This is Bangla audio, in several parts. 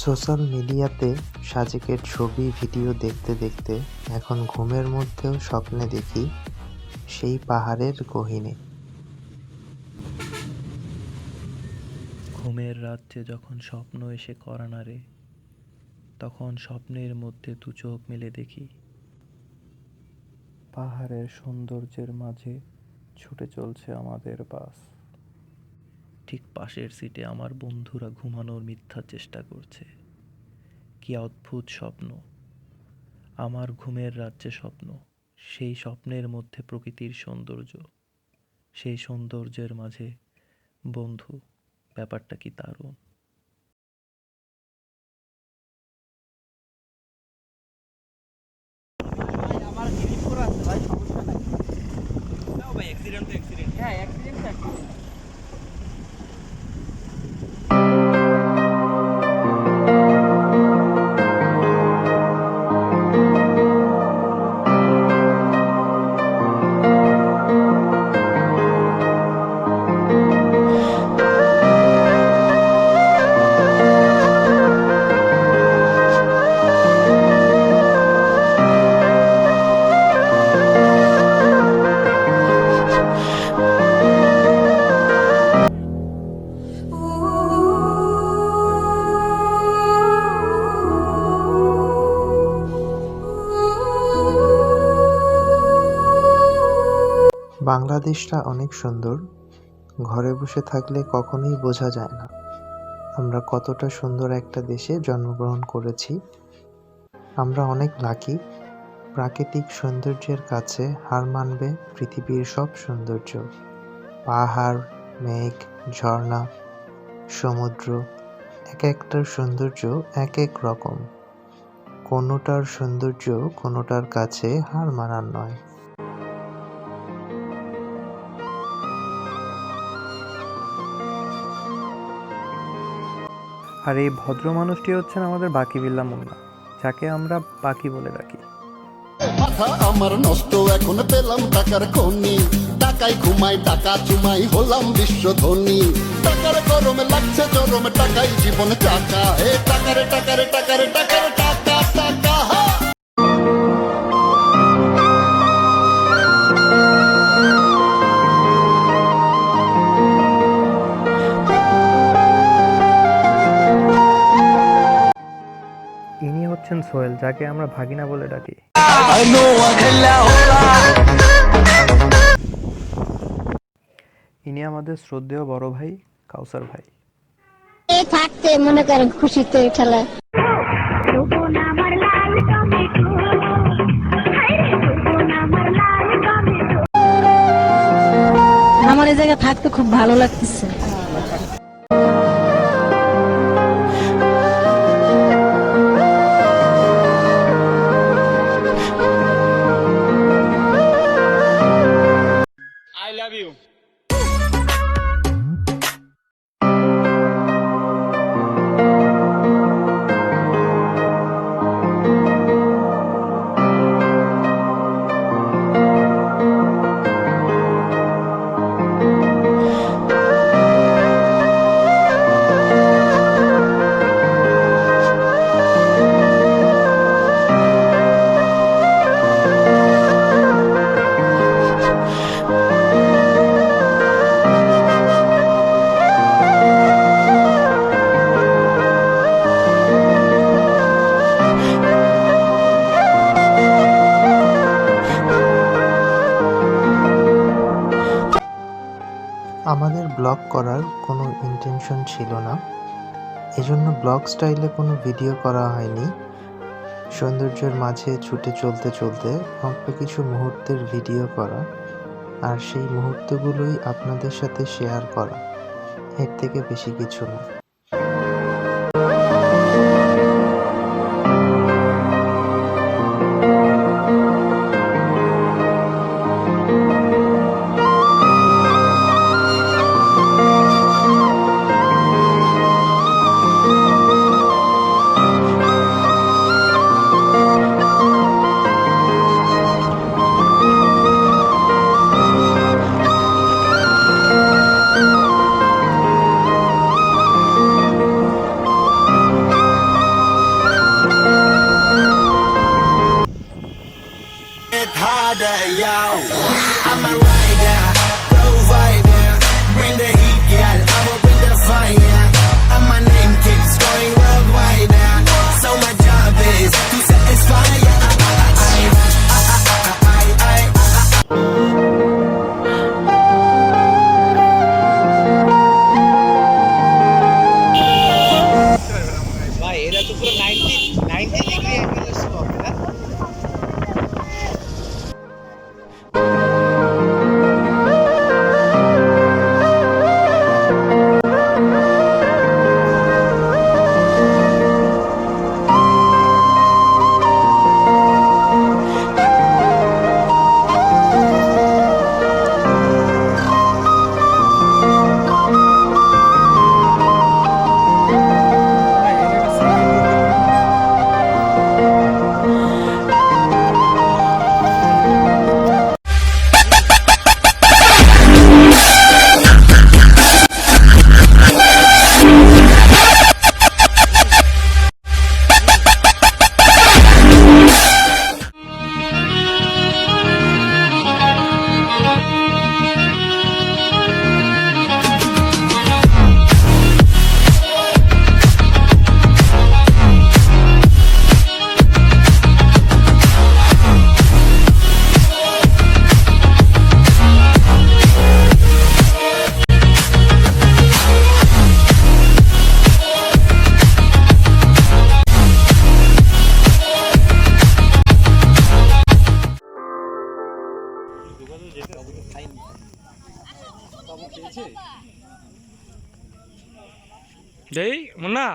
সোশ্যাল মিডিয়াতে সাজেকের ছবি ভিডিও দেখতে দেখতে এখন ঘুমের মধ্যেও স্বপ্নে দেখি সেই পাহাড়ের গহীনে। ঘুমের রাজ্যে যখন স্বপ্ন এসে করা নাড়ে, তখন স্বপ্নের মধ্যে দু চোখ মেলে দেখি পাহাড়ের সৌন্দর্যের মাঝে ছুটে চলছে আমাদের বাস। ঠিক পাশের সিটে আমার বন্ধুরা ঘুমানোর মিথ্যা চেষ্টা করছে। কি অদ্ভুত স্বপ্ন! আমার ঘুমের রাজ্যে স্বপ্ন, সেই স্বপ্নের মধ্যে প্রকৃতির সৌন্দর্য, সেই সৌন্দর্যের মাঝে বন্ধু। ব্যাপারটা কি দারুণ! আমার রিলিজ করা আছে ভাই, সমস্যা নাই। না ভাই, অ্যাক্সিডেন্ট তো অ্যাক্সিডেন্ট। হ্যাঁ, অ্যাক্সিডেন্ট তো অ্যাক্সিডেন্ট। বাংলাদেশটা অনেক সুন্দর। ঘরে বসে থাকলে কখনোই বোঝা যায় না আমরা কতটা সুন্দর একটা দেশে জন্মগ্রহণ করেছি। আমরা অনেক লাকি। প্রাকৃতিক সৌন্দর্যের কাছে হার মানবে পৃথিবীর সব সৌন্দর্য। পাহাড়, মেঘ, ঝর্ণা, সমুদ্র, এক একটার সৌন্দর্য এক এক রকম। কোনোটার সৌন্দর্য কোনোটার কাছে হার মানার নয়। আর এই ভদ্র মানুষটি হচ্ছেন আমাদের বাকি বিল্লাহ মুন্না, যাকে আমরা বাকি বলে রাখি। মাথা আমার নষ্ট, এখন পেলাম টাকার খনি, টাকায় ঘুমাই টাকা চুমাই হলাম বিশ্ব ধনী। টাকার গরমে লাগছে চরমে, টাকাই জীবন টাকা, হে টাকারে টাকারে টাকারে টাকারে টাকা টাকা। ইনি হচ্ছেন সোহেল, যাকে আমরা ভাগিনা বলে ডাকি। ইনি আমাদের শ্রদ্ধেয় বড় ভাই কাউসার ভাই। থাকতে মনে করেন খুশিতে ঠেলা। আমার এই জায়গায় থাকতে খুব ভালো লাগতেছে। I love you. আমাদের ব্লগ করার কোনো ইন্টেনশন ছিল না, এজন্য ব্লগ স্টাইলে কোনো ভিডিও করা হয়নি। সৌন্দর্যের মাঝে ছুটে চলতে চলতে অল্প কিছু মুহূর্তের ভিডিও করা, আর সেই মুহূর্তগুলোই আপনাদের সাথে শেয়ার করা, এর থেকে বেশি কিছু না। খাইনি। বাবু খেয়েছে? দেই মুন্না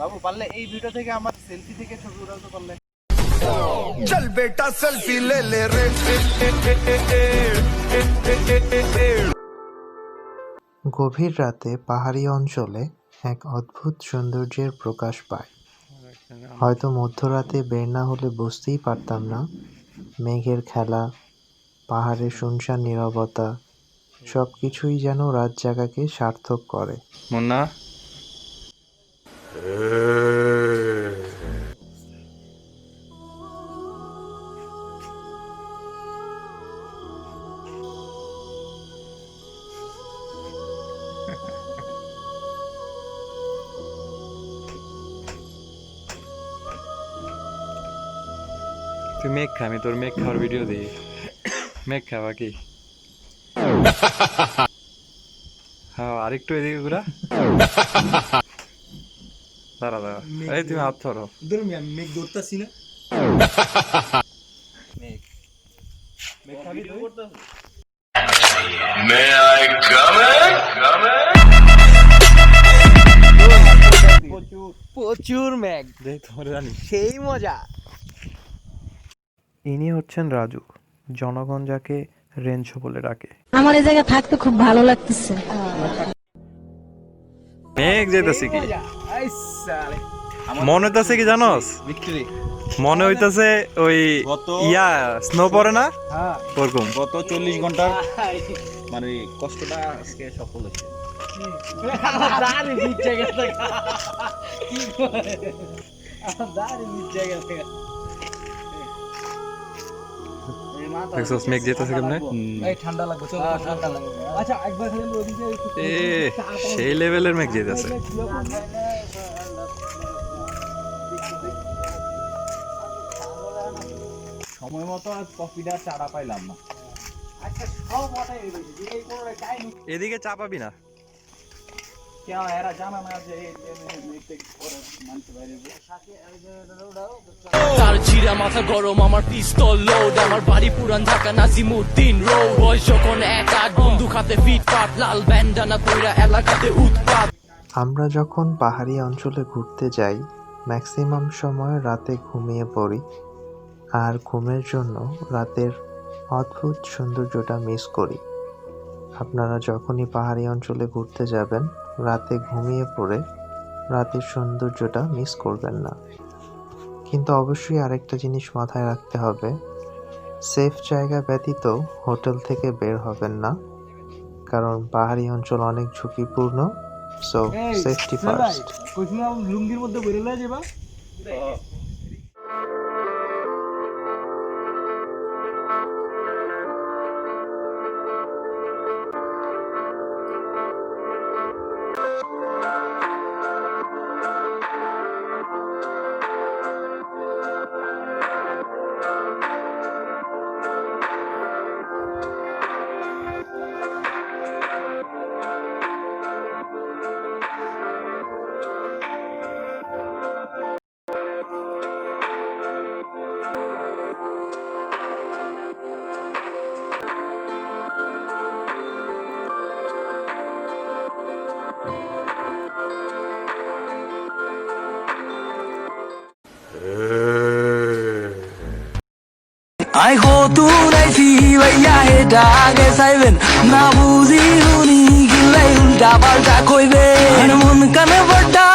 বাবু পারলে এই ভিডিও থেকে আমার সেলফি থেকে ছবি উঠাতে পারলে। चल बेटा सेल्फी ले ले रे গভীর রাতে পাহাড়ি অঞ্চলে এক অদ্ভুত সৌন্দর্যের প্রকাশ পায়। হয়তো মধ্যরাতে বের না হলে বুঝতেই পারতাম না। মেঘের খেলা, পাহাড়ের শুনশান নীরবতা, সব কিছুই যেন রাত জাগাকে সার্থক করে। মুন্না তুই মেঘ খা, আমি তোর মেঘ খাওয়ার ভিডিও দিই। মেঘ খাওয়া কি? হ্যাঁ, আরেকটু এদিকে ঘুরা। দাঁড়া দাঁড়া, এই তুমি হাত ধরো। মেঘ ধরতাছি না। মেঘ খাবি তুই? প্রচুর মেঘ, দেখ তোমার জানি। সেই মজা। ইনি হচ্ছেন রাজু, জনগণ যাকে রেঞ্জো বলে ডাকে। আমার এই জায়গায় থাকতে খুব ভালো লাগতেছে। মেঘ যেতেছে কি এই সালে মনে হইতাছে কি জানোস? ভিক্টরি। মনে হইতাছে ওই ইয়া স্নো পড়ে না হ্যাঁ, ওরকম। গত 40 ঘন্টার মানে কষ্টটা আজকে সফল হয়েছে। দাঁড়ি নিচে গেছে। কি করে? দাঁড়ি নিচে গেছে। দেখছস মেঘ যেতেছে কেমনে? এই ঠান্ডা লাগবে, চল ঠান্ডা লাগবে। আচ্ছা একবার খালি ওদিকে একটু এ সেই লেভেলের মেঘ যেতেছে। সময় মতো আর কফিটা চারা পাইলাম না। আচ্ছা সব ওটাই হইছে, এই কোনটা টাইম এদিকে চা পাবি না। কেন এরা জানা না যে এই মেঘটা পরে মানতে বাইরে সাথে তার চিরা মাথা গরম, আমার পিস্তল লোড, আমার বাড়ি পুরান ঢাকা নাজিমুদ্দিন রোড। বয়স যখন 1-8, বন্দুক হাতে ফিটফাট, লাল ব্যান্ডানা কইরা এলাকাতে উৎপাত। আমরা যখন পাহাড়ি অঞ্চলে ঘুরতে যাই, ম্যাক্সিমাম সময় রাতে ঘুমিয়ে পড়ি, আর ঘুমের জন্য রাতের অদ্ভুত সৌন্দর্যটা মিস করি। আপনারা যখনই পাহাড়ি অঞ্চলে ঘুরতে যাবেন, রাতে ঘুমিয়ে পড়ে রাতের সৌন্দর্যটা মিস করবেন না। কিন্তু অবশ্যই আরেকটা জিনিস মাথায় রাখতে হবে, সেফ জায়গা ব্যতীত হোটেল থেকে বের হবেন না, কারণ পাহাড়ি অঞ্চল অনেক ঝুঁকিপূর্ণ। So safety first. কইছিনা লুঙ্গির মধ্যে বইরে লয়ে যাবা। আই কতুন আইছি ভাইয়া হেটা আগে চাইবেন না, বুঝি শুনি গিলাই উল্টা পাল্টা কইবে। মন কানে বড্ডা